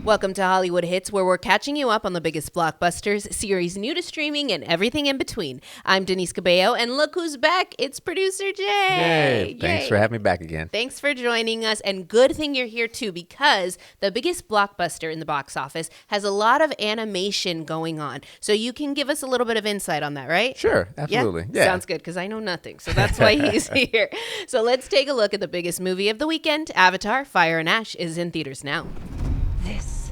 Welcome to Hollywood Hits, where we're catching you up on the biggest blockbusters, series new to streaming, and everything in between. I'm Denise Cabello, and look who's back. It's producer Jay. Yay. Thanks for having me back again. Thanks for joining us, and good thing you're here too, because the biggest blockbuster in the box office has a lot of animation going on. So you can give us a little bit of insight on that, right? Sure, absolutely. Yeah. Sounds good, because I know nothing, so that's why he's here. So let's take a look at the biggest movie of the weekend. Avatar: Fire and Ash is in theaters now. This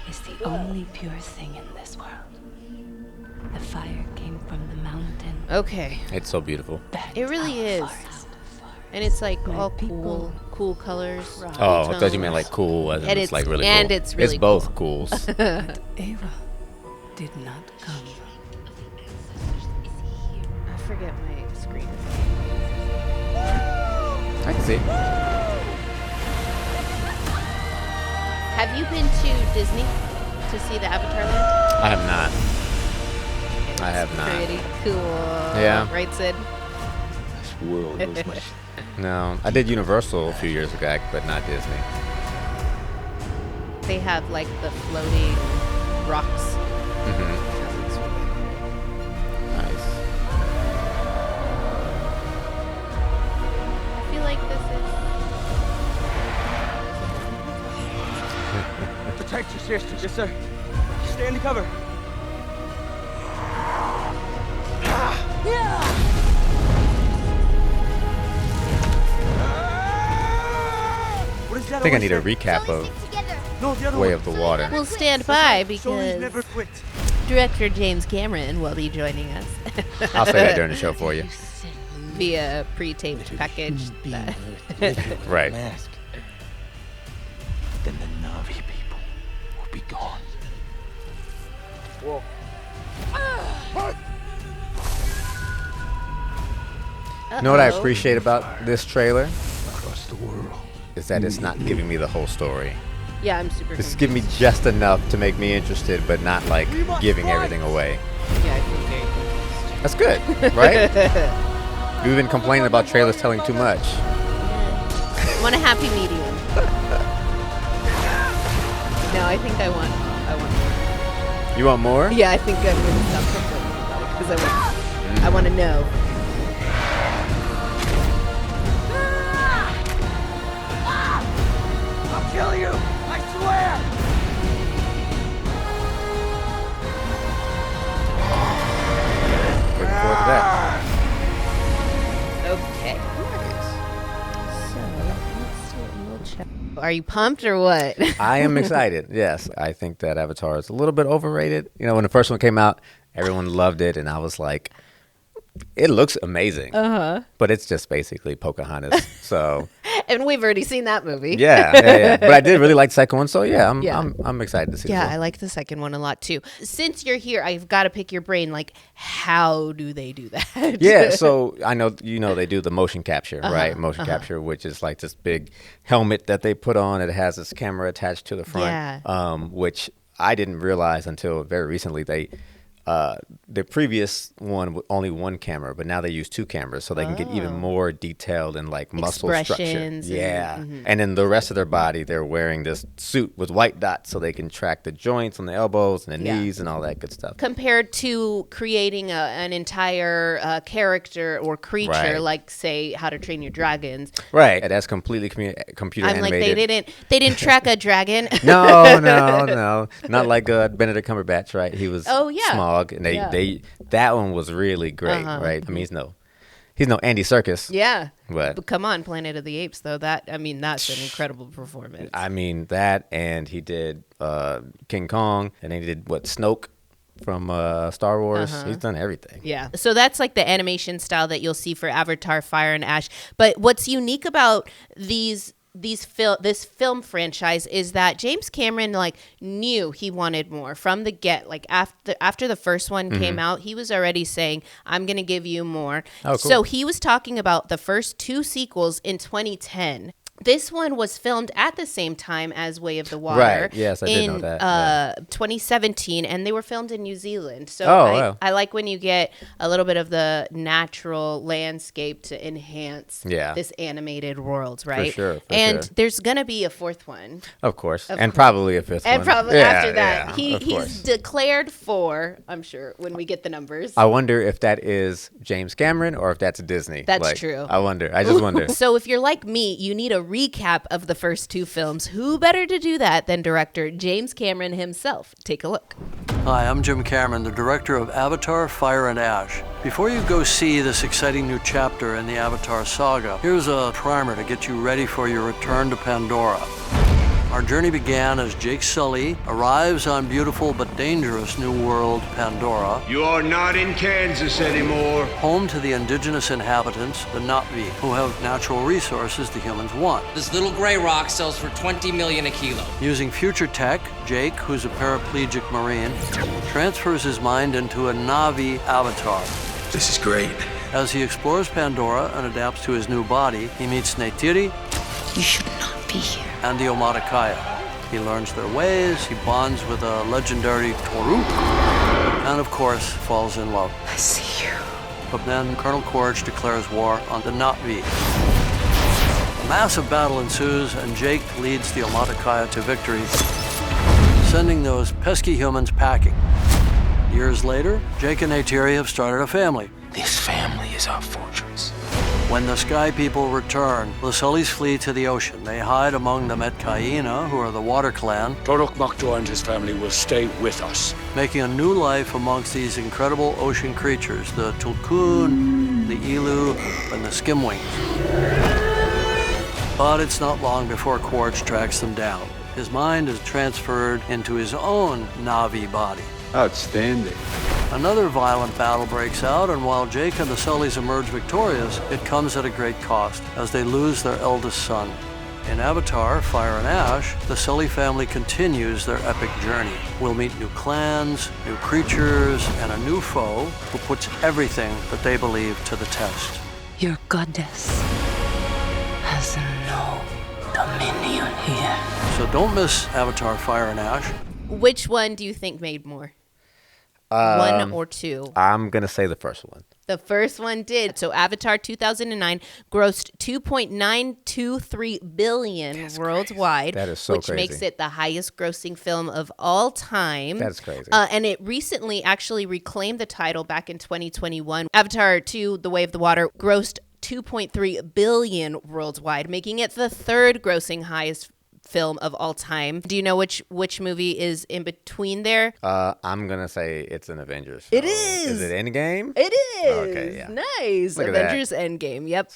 is the only pure thing in this world. The fire came from the mountain. Okay. It's so beautiful. It really is. And it's like all cool colors. Oh, I thought you meant like cool as in it's like really cool. And it's really It's both cools. But Ava did not come. I forget my screen. I can see. Have you been to Disney to see the Avatar land? I have not. I have not. Pretty cool. Yeah. Right, Sid? This world knows my No, I did Universal a few years ago, but not Disney. They have like the floating rocks. Mm-hmm. Nice. I feel like this Protect your sister. Yes, sir. Stay in the cover. What is that? I think I need a recap of No, the other Way one. of the Water. We'll stand by Shoulders never because quit. director James Cameron will be joining us I'll say that during the show for you. via pre-taped package. Right. mask. Then the Navi people will be gone. You know what I appreciate about this trailer? Across the world. Is that it's not giving me the whole story. Yeah, I'm super It's confused. giving me just enough to make me interested, but not like giving everything away. Yeah, I feel very confused. That's good, right? We've been complaining about trailers telling too much. I want a happy medium. No, I think I want more. You want more? Yeah, I think I'm going to stop complaining about it because I want to know. I'll kill you. I swear. Looking forward to that. Okay. So let's do a little check. Are you pumped or what? I am excited. Yes, I think that Avatar is a little bit overrated. You know, when the first one came out, everyone loved it, and I was like, it looks amazing. But it's just basically Pocahontas. So And we've already seen that movie. yeah. But I did really like the second one. So yeah, Yeah. I'm excited to see. Yeah, this I one. like the second one a lot too. Since you're here, I've got to pick your brain. Like, how do they do that? Yeah, so I know they do the motion capture, right? Motion capture, which is like this big helmet that they put on. It has this camera attached to the front, Yeah. which I didn't realize until very recently. The previous one with only one camera, but now they use two cameras, so they can get even more detailed and like muscle structure. Expressions and- Yeah, and then the rest of their body, they're wearing this suit with white dots, so they can track the joints on the elbows and the Yeah. knees and all that good stuff. Compared to creating an entire character or creature, Right. like say How to Train Your Dragons. Right, that's completely computer I'm animated. like they didn't track a dragon. No, not like Benedict Cumberbatch, right? He was Oh, yeah. Smaug, and that one was really great, right? I mean, he's no Andy Serkis. Yeah. But Come on, Planet of the Apes, though. That's an incredible performance. I mean that, and he did King Kong, and then he did Snoke from Star Wars. He's done everything. Yeah. So that's like the animation style that you'll see for Avatar, Fire and Ash. But what's unique about this film franchise is that James Cameron knew he wanted more from the get. Like after the first one came out, he was already saying, I'm going to give you more. Oh, cool. So he was talking about the first two sequels in 2010. This one was filmed at the same time as Way of the Water. Right. Yes, I did know that. 2017, and they were filmed in New Zealand. So wow. I like when you get a little bit of the natural landscape to enhance this animated world, right? For and sure. there's going to be a fourth one. Of course. And probably a fifth one. And probably after that. Yeah, He's declared 4, I'm sure, when we get the numbers. I wonder if that is James Cameron or if that's Disney. That's true. I wonder. I just wonder. So if you're like me, you need a recap of the first 2 films. Who better to do that than director James Cameron himself? Take a look. Hi, I'm Jim Cameron, the director of Avatar, Fire and Ash. Before you go see this exciting new chapter in the Avatar saga, here's a primer to get you ready for your return to Pandora. Our journey began as Jake Sully arrives on beautiful but dangerous new world Pandora. You are not in Kansas anymore. Home to the indigenous inhabitants, the Na'vi, who have natural resources the humans want. This little gray rock sells for 20 million a kilo. Using future tech, Jake, who's a paraplegic Marine, transfers his mind into a Na'vi avatar. This is great. As he explores Pandora and adapts to his new body, he meets Neytiri. You should not be here. And the Omaticaya. He learns their ways, he bonds with a legendary Toruk, and of course, falls in love. I see you. But then Colonel Courage declares war on the Na'vi. A massive battle ensues, and Jake leads the Omaticaya to victory, sending those pesky humans packing. Years later, Jake and Neytiri have started a family. This family is our fortress. When the Sky People return, the Sullys flee to the ocean. They hide among the Metkaina, who are the Water Clan. Torok Maktor and his family will stay with us. Making a new life amongst these incredible ocean creatures, the Tulkun, the Ilu, and the Skimwings. But it's not long before Quaritch tracks them down. His mind is transferred into his own Na'vi body. Outstanding. Another violent battle breaks out, and while Jake and the Sullys emerge victorious, it comes at a great cost, as they lose their eldest son. In Avatar, Fire and Ash, the Sully family continues their epic journey. We'll meet new clans, new creatures, and a new foe who puts everything that they believe to the test. Your goddess has no dominion here. So don't miss Avatar, Fire and Ash. Which one do you think made more? 1 or 2? I'm going to say the first one. The first one did. So Avatar 2009 grossed $2.923 billion worldwide. That is so which crazy. Makes it the highest grossing film of all time. That's crazy. And it recently actually reclaimed the title back in 2021. Avatar 2, The Way of the Water, grossed $2.3 billion worldwide, making it the 3rd grossing highest film of all time. Do you know which movie is in between there? I'm going to say it's an Avengers film. It is. Is it Endgame? It is. Okay, yeah. Nice. Look at Avengers Endgame. Yep.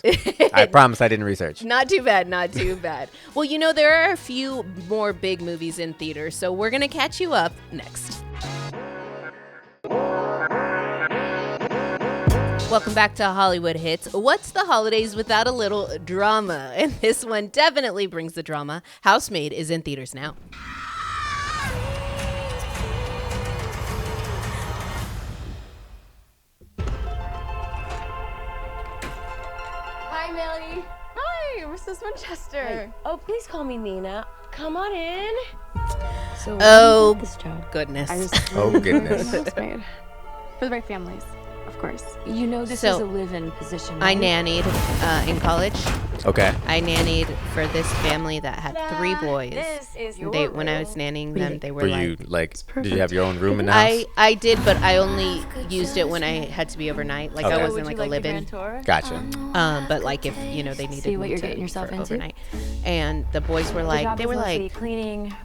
I promise I didn't research. Not too bad. Not too bad. Well, you know, there are a few more big movies in theaters, so we're going to catch you up next. Welcome back to Hollywood Hits. What's the holidays without a little drama? And this one definitely brings the drama. Housemaid is in theaters now. Hi, Melody. Hi, Mrs. Winchester. Oh, please call me Nina. Come on in. So, Oh, this job. goodness. Oh, goodness. Housemaid. For the right families, of course. You know this So, is a live-in position, I right? nannied in college. Okay. I nannied for this family that had 3 boys. This is your When I was nannying them, they were Were like, you did you have your own room in the house? I did, but I only used it when I had to be overnight. Like Okay. I So wasn't would like you a like the live-in. grand tour? Gotcha. But like if they needed See what me you're to getting yourself for into? overnight, and the boys were The like job they is were mostly like cleaning,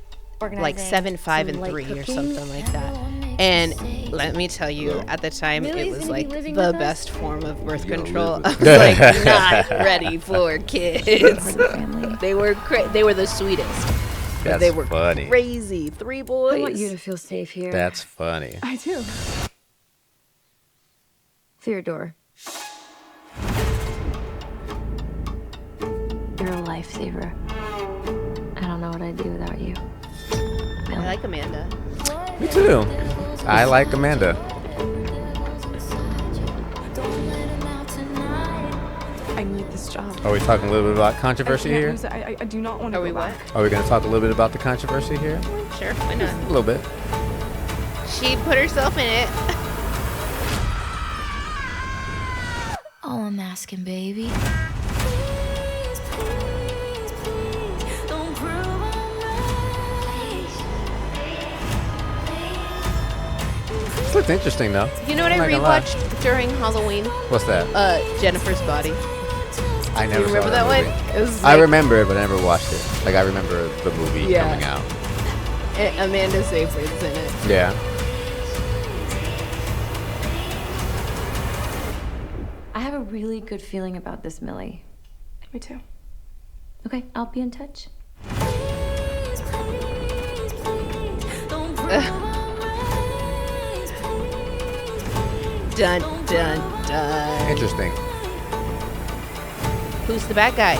organizing. like 7, 5, some and light 3 or cooking. something like that. And let me tell you, at the time, it Millie's was gonna like be living the with us? best form of birth control. live I with was like not ready for kids. Family. They were they were the sweetest. That's They were funny. crazy. 3 boys. I want you to feel safe here. That's funny. I do. Theodore. You're a lifesaver. I don't know what I'd do without you. I like Amanda. Me too. I like Amanda. I I need this job. Are we talking a little bit about controversy I can't here? lose it. I do not want to Are we go what? back. Are we going to talk a little bit about the controversy here? Sure, why not? A little bit. She put herself in it. All I'm asking, baby. This looks interesting, though. You know what I'm I not gonna lie. rewatched during Halloween? What's that? Jennifer's Body. I never You remember saw that one? movie. It was I like- remember it, but I never watched it. Like, I remember the movie Yeah. coming out. Amanda Seyfried's in it. Yeah. I have a really good feeling about this, Millie. Me too. Okay, I'll be in touch. Dun, dun, dun. Interesting. Who's the bad guy?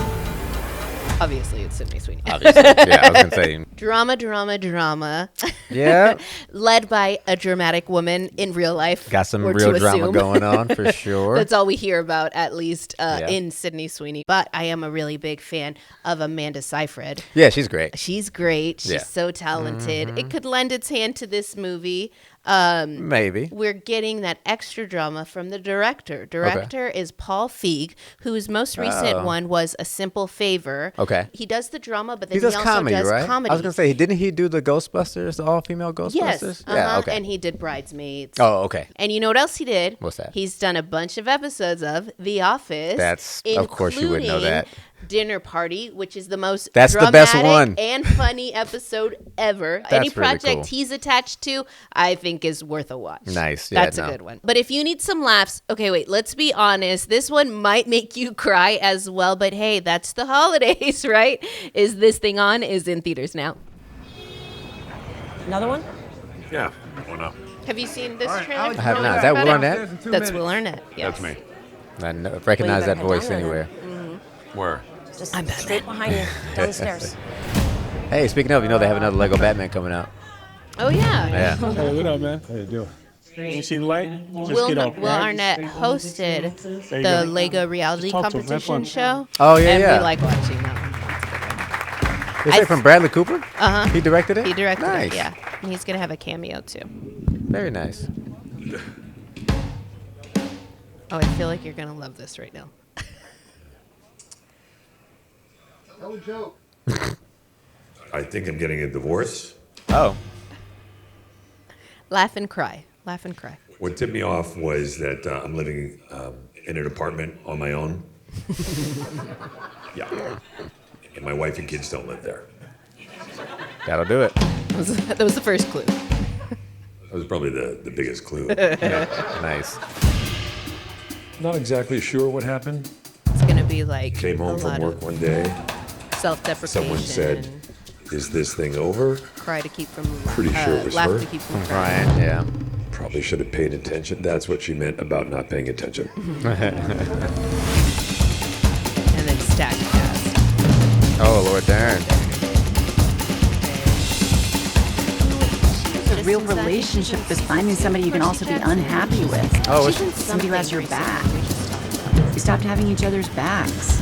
Obviously, it's Sydney Sweeney. Obviously. Yeah, I was going to say. Drama, drama, drama. Yeah. Led by a dramatic woman in real life. Got some or real to drama assume. going on, for sure. That's all we hear about, at least Yeah. in Sydney Sweeney. But I am a really big fan of Amanda Seyfried. Yeah, she's great. She's great. She's Yeah. so talented. It could lend its hand to this movie. Maybe. We're getting that extra drama from the director. Director is Paul Feig, whose most recent Oh. one was A Simple Favor. Okay. He does the drama, but then He he does also comedy, does right? comedy. I was going to say, didn't he do the Ghostbusters, the all-female Ghostbusters? Yes. Yeah, okay. And he did Bridesmaids. Oh, okay. And you know what else he did? What's that? He's done a bunch of episodes of The Office. That's- of course you would know including that. Dinner Party, which is the most That's the best dramatic one. and funny episode ever. Any really project cool. he's attached to, I think is worth a watch. Nice. Yeah, That's no. a good one. But if you need some laughs, okay, wait, let's be honest. This one might make you cry as well, but hey, that's the holidays, right? Is This Thing On is in theaters now. Another one? Yeah, why not? Have you seen this trailer? I have not. Is that Will Arnett? That's Will Arnett. Yes. That's me. I recognize better that head voice down there anywhere. Where? Just I'm Batman. straight behind you, downstairs. Hey, speaking of, they have another Lego Batman coming out. Oh, yeah. Yeah. Hey, what up, man? How you doing? You see the light? Just Will, get off, Will right? Arnett hosted There you the go. Lego reality Talk to him, have competition fun. show. Oh, yeah, and yeah. we like watching that one. Is it from Bradley Cooper? Uh-huh. He directed it? He directed Nice. it, yeah. And he's going to have a cameo, too. Very nice. Oh, I feel like you're going to love this right now. No joke. I think I'm getting a divorce. Oh. Laugh and cry. Laugh and cry. What tipped me off was that I'm living in an apartment on my own. Yeah. And my wife and kids don't live there. That'll do it. That was the first clue. That was probably the biggest clue. Nice. Not exactly sure what happened. It's going to be like Came home a from lot work of one day. self-deprecation. Someone said, "Is this thing over?" Cry to keep from Pretty sure it was laugh her. to keep from crying. Ryan, yeah. Probably should have paid attention. That's what she meant about not paying attention. And then stack cast. Oh, Lord Darren. A real relationship is finding somebody you can also be unhappy with. Oh, Somebody who has your back. You stopped having each other's backs.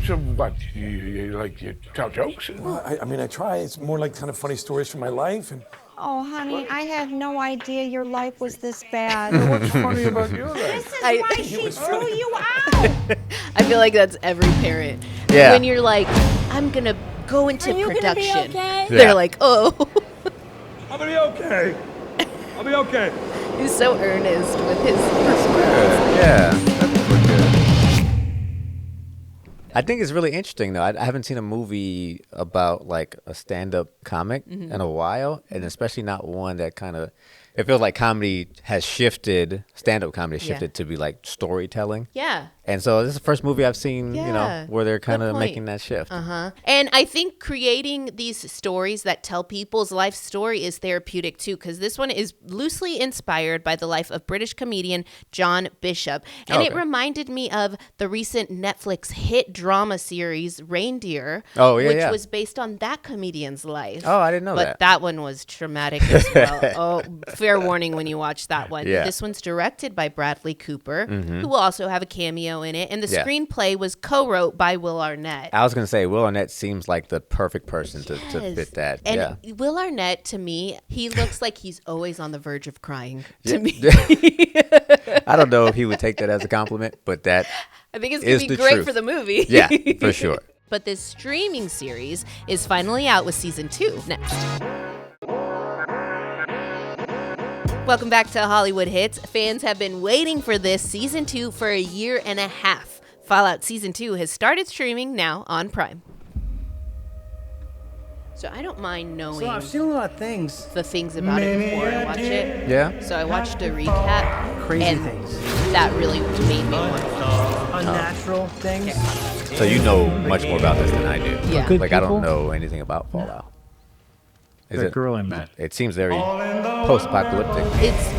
So what? You tell jokes? Well, I mean, I try. It's more like kind of funny stories from my life. And Oh, honey, I had no idea your life was this bad. What's funny about your life? This is why she threw you out. I feel like that's every parent. Yeah. When you're like, I'm going to go into Are you gonna be production. okay? They're Yeah. like, oh. I'll be okay. I'll be okay. He's so earnest with his Yeah. That's pretty good. I think it's really interesting, though. I haven't seen a movie about, like, a stand-up comic in a while, and especially not one that kind of... It feels like comedy has shifted, stand-up comedy has Yeah. shifted to be, like, storytelling. Yeah. And so this is the first movie I've seen, Yeah. where they're kind Good of point. making that shift. Uh-huh. And I think creating these stories that tell people's life story is therapeutic too, because this one is loosely inspired by the life of British comedian John Bishop. And it Okay. reminded me of the recent Netflix hit drama series Reindeer, Oh, yeah, which yeah. was based on that comedian's life. Oh, I didn't know but that. that one was traumatic as well. Oh, fair warning when you watch that one. Yeah. This one's directed by Bradley Cooper, Mhm. who will also have a cameo in it. And the Yeah. screenplay was co-wrote by Will Arnett. I was going to say, Will Arnett seems like the perfect person to Yes. fit that. And yeah. Will Arnett, to me, he looks like he's always on the verge of crying to Yeah. me. I don't know if he would take that as a compliment, but that I think it's going is to be the great truth. for the movie. Yeah, for sure. But this streaming series is finally out with season 2 next. Welcome back to Hollywood Hits. Fans have been waiting for this season 2 for a year and a half. Fallout season 2 has started streaming now on Prime. So I don't mind knowing So I've seen a lot of things. the things about it before I watch it. Yeah. So I watched a recap. Crazy and things. that really made me want to watch Unnatural things. So you know much more about this than I do. Yeah. Good Like, I don't people. know anything about Fallout. Is The it? girl I met. It seems very post-apocalyptic.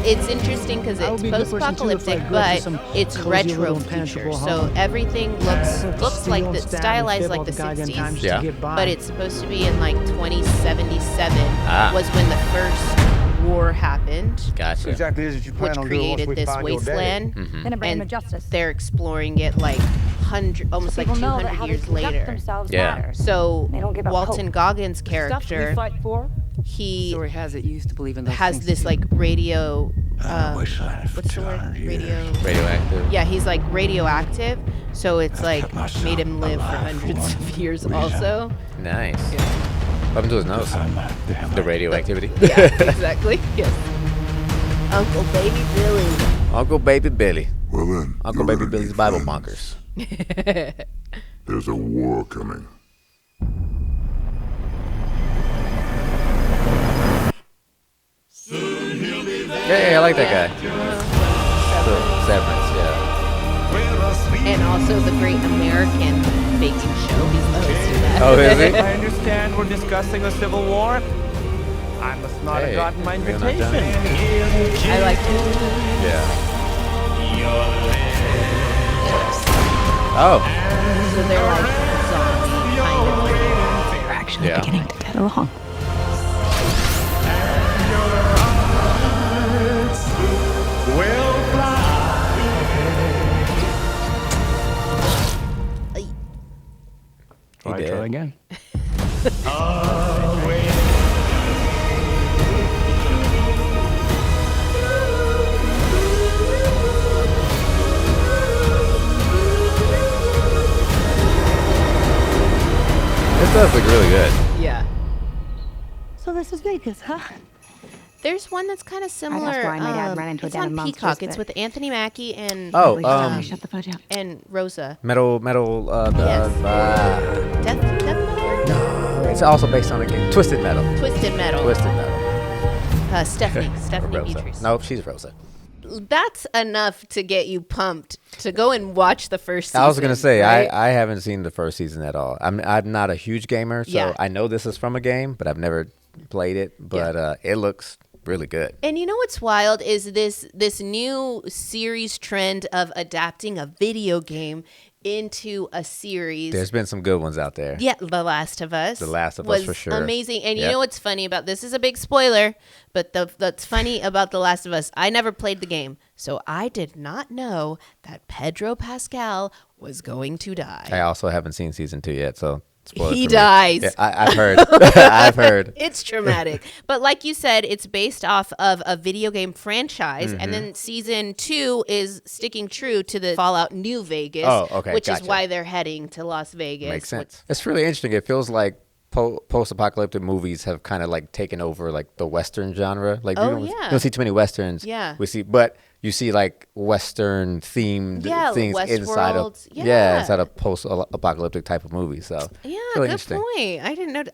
It's interesting because I would it's be a good person, too, if I post-apocalyptic, go to but some it's cozy retro little future. impenetrable So home. everything looks like Steal the and stab and stylized fib like all the goddamn 60s. time just Yeah. to get by. But it's supposed to be in like 2077 Ah. was when the first war happened. Gotcha. Exactly as you plan Which on doing once created we this find your daddy. wasteland, Mhm. Gonna bring him to and justice. they're exploring it like almost like People know that 200 how they years conduct later. themselves Yeah. matters. So They don't give up Walton hope. Goggins' Stuff we character, fight for. he Story has it you used to believe in those has things this too. like radio. wish I had What's the word? 200 years. Radio. Radioactive. Yeah, he's like radioactive, so it's like kept myself made him live for alive for hundreds one of years. reason. Also, Nice. What happened to his nose? The radioactivity. yeah, exactly. Yes. Uncle Baby Billy. Uncle Baby Billy. Well then, Uncle you're Baby gonna Billy's need Bible friends. bonkers. There's a war coming. Yeah, I like that guy. Severance, yeah. And also the Great American Baking Show. He's the host of that. Oh, is he? I understand we're discussing the Civil War. I must not Hey, have gotten my we're not invitation. done. I like it. Yeah. Oh. So they're like zombie kind of. They're actually Yeah. beginning to get along. He Try did. again. This does look really good. Yeah. So this is Vegas, huh? There's one that's kind of similar. why my dad ran into a it's den on of monsters, Peacock. It's but- with Anthony Mackie and Oh, Shut the fudge up. and Rosa. metal, Yes. Death Metal? no, it's also based on a game. Twisted Metal. Twisted Metal. Twisted Metal. Stephanie Rosa. Beatrice. Nope, she's Rosa. That's enough to get you pumped to go and watch the first season. I was gonna say right? I haven't seen the first season at all. I'm not a huge gamer, so Yeah. I know this is from a game, but I've never played it. But it looks really good. And you know what's wild is this new series trend of adapting a video game into a series. There's been some good ones out there. Yeah, The Last of Us. The Last of was Us for sure. amazing. And you Yep. know what's funny about this is a big spoiler, but that's funny about The Last of Us. I never played the game, so I did not know that Pedro Pascal was going to die. I also haven't seen season 2 yet, so spoilers He for me. dies. Yeah, I've heard. I've heard. It's traumatic. But like you said, it's based off of a video game franchise. Mm-hmm. And then season 2 is sticking true to the Fallout New Vegas, Oh, okay, which is gotcha. why they're heading to Las Vegas. Makes sense. It's really interesting. It feels like post-apocalyptic movies have kind of like taken over like the Western genre. Like Oh, you yeah. don't see too many Westerns. Yeah. But you see like Western themed Yeah, things inside of Westworld. Yeah. inside of post-apocalyptic type of movies. So Yeah, really good interesting. point.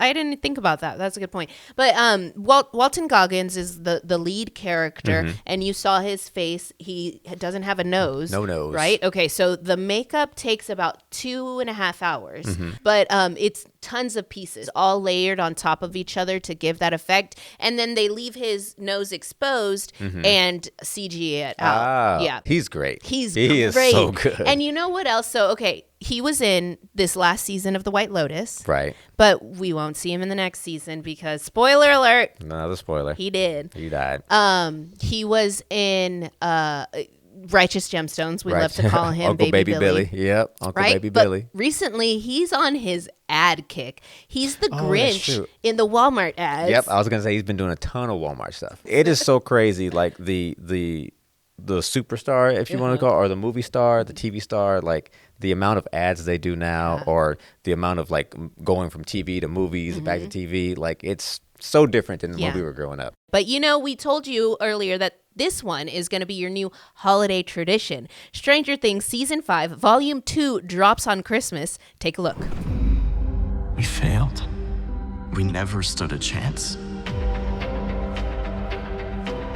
I didn't think about that. That's a good point. But Walton Goggins is the lead character, Mhm. and you saw his face. He doesn't have a nose. No nose. Right? Okay, so the makeup takes about 2.5 hours, Mhm. but it's tons of pieces all layered on top of each other to give that effect. And then they leave his nose exposed and CG it out. Yeah. He's great. He is so good. And you know what else? So, okay, he was in this last season of The White Lotus. Right. But we won't see him in the next season because, spoiler alert. Another spoiler. He did. He died. He was in Righteous Gemstones. We love to call him Uncle Baby Billy. Yep, Uncle Baby Billy. Recently, he's on his ad kick. He's the that's Grinch true. in the Walmart ads. Yep, I was gonna say he's been doing a ton of Walmart stuff. It is so crazy, like the superstar, if you want to call it, or the movie star, the TV star, like the amount of ads they do now, or the amount of like going from TV to movies, back to TV, like it's so different than when we were growing up. But you know, we told you earlier that this one is going to be your new holiday tradition. Stranger Things Season 5, Volume 2 drops on Christmas. Take a look. We failed. We never stood a chance.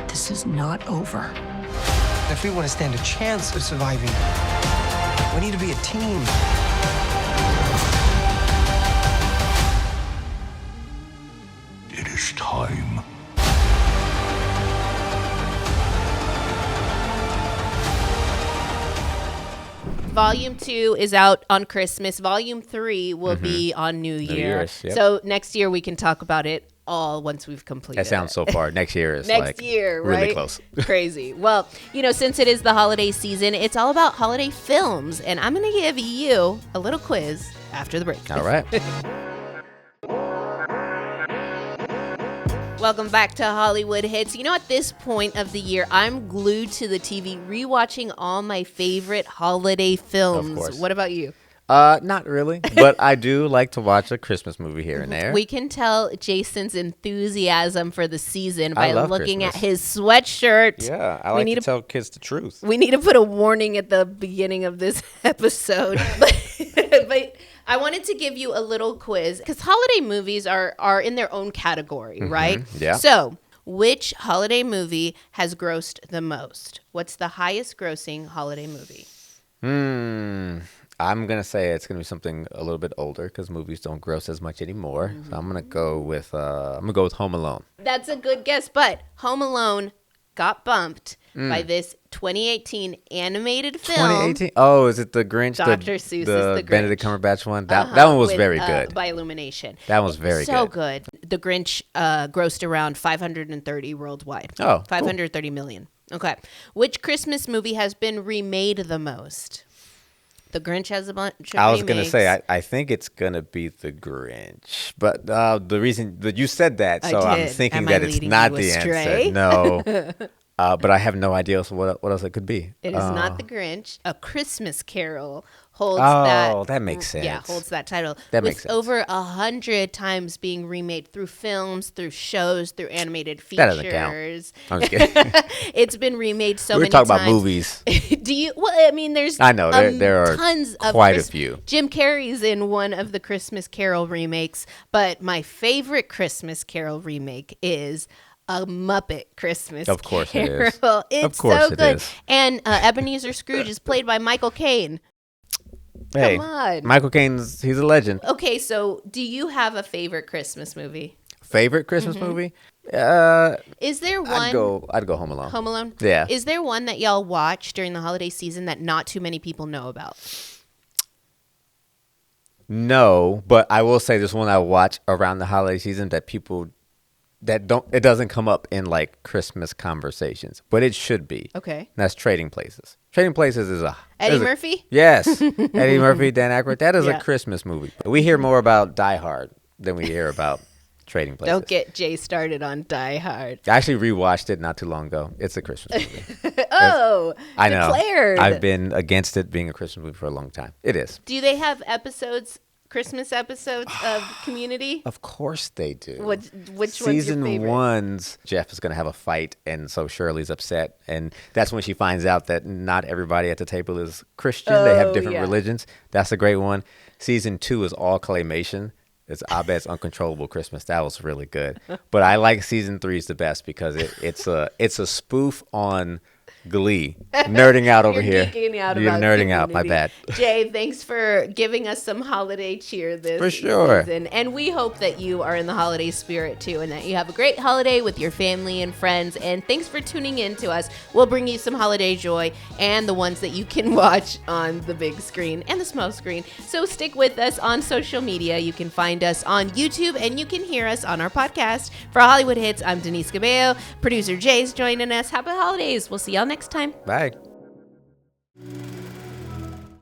This is not over. If we want to stand a chance of surviving, we need to be a team. It is time. Volume 2 is out on Christmas. Volume 3 will be on New Year's. Yep. So next year we can talk about it all once we've completed That sounds so far. Next year is next year, right? really close. Crazy. Well, you know, since it is the holiday season, it's all about holiday films. And I'm going to give you a little quiz after the break. All right. Welcome back to Hollywood Hits. You know, at this point of the year, I'm glued to the TV rewatching all my favorite holiday films. Of course. What about you? Not really, but I do like to watch a Christmas movie here and there. We can tell Jason's enthusiasm for the season by looking Christmas. at his sweatshirt. Yeah, I like to tell kids the truth. We need to put a warning at the beginning of this episode. But I wanted to give you a little quiz because holiday movies are in their own category, right? Yeah. So, which holiday movie has grossed the most? What's the highest grossing holiday movie? I'm going to say it's going to be something a little bit older because movies don't gross as much anymore. So I'm going to go with Home Alone. That's a good guess, but Home Alone got bumped by this 2018 animated film. 2018? Oh, is it the Grinch? Dr. Seuss is the Grinch. Benedict Cumberbatch one? That one was very good. By Illumination. That was very so good. good. The Grinch grossed around 530 worldwide. Oh, 530 million. Okay. Which Christmas movie has been remade the most? The Grinch has a bunch of I was going to remakes. say, I think it's going to be The Grinch. But the reason that you said that, so I'm thinking Am that I it's leading not you the astray? answer. No. But I have no idea what else it could be. It is not The Grinch. A Christmas Carol holds that. Oh, that makes sense. Yeah, holds that title. That with makes sense. over 100 times being remade through films, through shows, through animated features. That doesn't count. I'm just kidding. It's been remade so We're many talking times. about movies. Do you? Well, I mean, there's. I know there are tons of quite a few. Jim Carrey's in one of the Christmas Carol remakes, but my favorite Christmas Carol remake is A Muppet Christmas Of course it Carol. is. It's Of course so it good. is. And Ebenezer Scrooge is played by Michael Caine. Hey, Come on. Michael Caine's, he's a legend. Okay, so do you have a favorite Christmas movie? Favorite Christmas movie? Is there one? I'd go Home Alone. Home Alone? Yeah. Is there one that y'all watch during the holiday season that not too many people know about? No, but I will say there's one I watch around the holiday season that it doesn't come up in like Christmas conversations, but it should be. Okay. And that's Trading Places. Trading Places is Eddie Murphy? Yes. Eddie Murphy, Dan Aykroyd. That is Yeah. a Christmas movie. We hear more about Die Hard than we hear about Trading Places. Don't get Jay started on Die Hard. I actually rewatched it not too long ago. It's a Christmas movie. Oh, I know. declared. I've been against it being a Christmas movie for a long time. It is. Do they have Christmas episodes of Community? Of course they do. Which one's your Season favorite? 1's Jeff is going to have a fight, and so Shirley's upset. And that's when she finds out that not everybody at the table is Christian. They have different religions. That's a great one. Season 2 is all claymation. It's Abed's Uncontrollable Christmas. That was really good. But I like Season 3's the best because it's a spoof on Glee. Nerding out over You're here. geeking out You're about nerding out. My Community. bad. Jay, thanks for giving us some holiday cheer this For sure. season. And we hope that you are in the holiday spirit too, and that you have a great holiday with your family and friends. And thanks for tuning in to us. We'll bring you some holiday joy and the ones that you can watch on the big screen and the small screen. So stick with us on social media. You can find us on YouTube and you can hear us on our podcast. For Hollywood Hits, I'm Denise Cabello. Producer Jay's joining us. Happy holidays. We'll see y'all next time. Bye.